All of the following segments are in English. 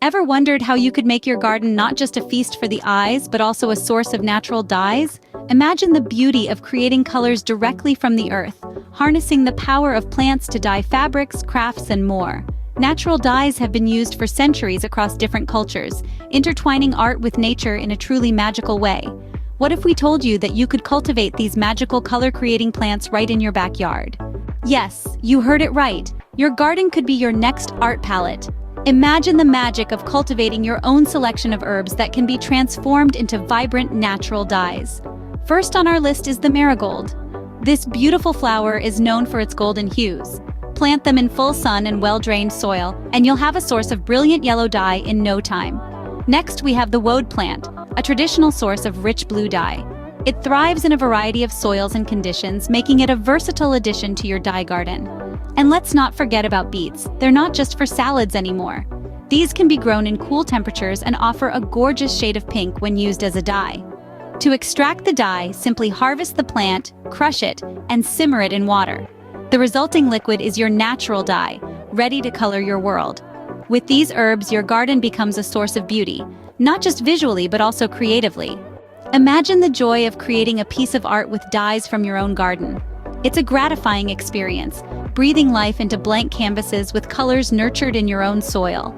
Ever wondered how you could make your garden not just a feast for the eyes, but also a source of natural dyes? Imagine the beauty of creating colors directly from the earth, harnessing the power of plants to dye fabrics, crafts, and more. Natural dyes have been used for centuries across different cultures, intertwining art with nature in a truly magical way. What if we told you that you could cultivate these magical color-creating plants right in your backyard? Yes, you heard it right. Your garden could be your next art palette. Imagine the magic of cultivating your own selection of herbs that can be transformed into vibrant natural dyes. First on our list is the marigold. This beautiful flower is known for its golden hues. Plant them in full sun and well-drained soil, and you'll have a source of brilliant yellow dye in no time. Next, we have the woad plant, a traditional source of rich blue dye. It thrives in a variety of soils and conditions, making it a versatile addition to your dye garden. And let's not forget about beets. They're not just for salads anymore. These can be grown in cool temperatures and offer a gorgeous shade of pink when used as a dye. To extract the dye, simply harvest the plant, crush it, and simmer it in water. The resulting liquid is your natural dye, ready to color your world. With these herbs, your garden becomes a source of beauty, not just visually but also creatively. Imagine the joy of creating a piece of art with dyes from your own garden. It's a gratifying experience, breathing life into blank canvases with colors nurtured in your own soil.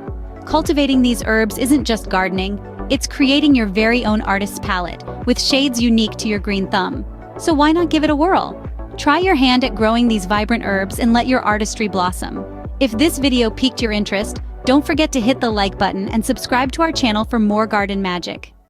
Cultivating these herbs isn't just gardening, it's creating your very own artist's palette, with shades unique to your green thumb. So why not give it a whirl? Try your hand at growing these vibrant herbs and let your artistry blossom. If this video piqued your interest, don't forget to hit the like button and subscribe to our channel for more garden magic.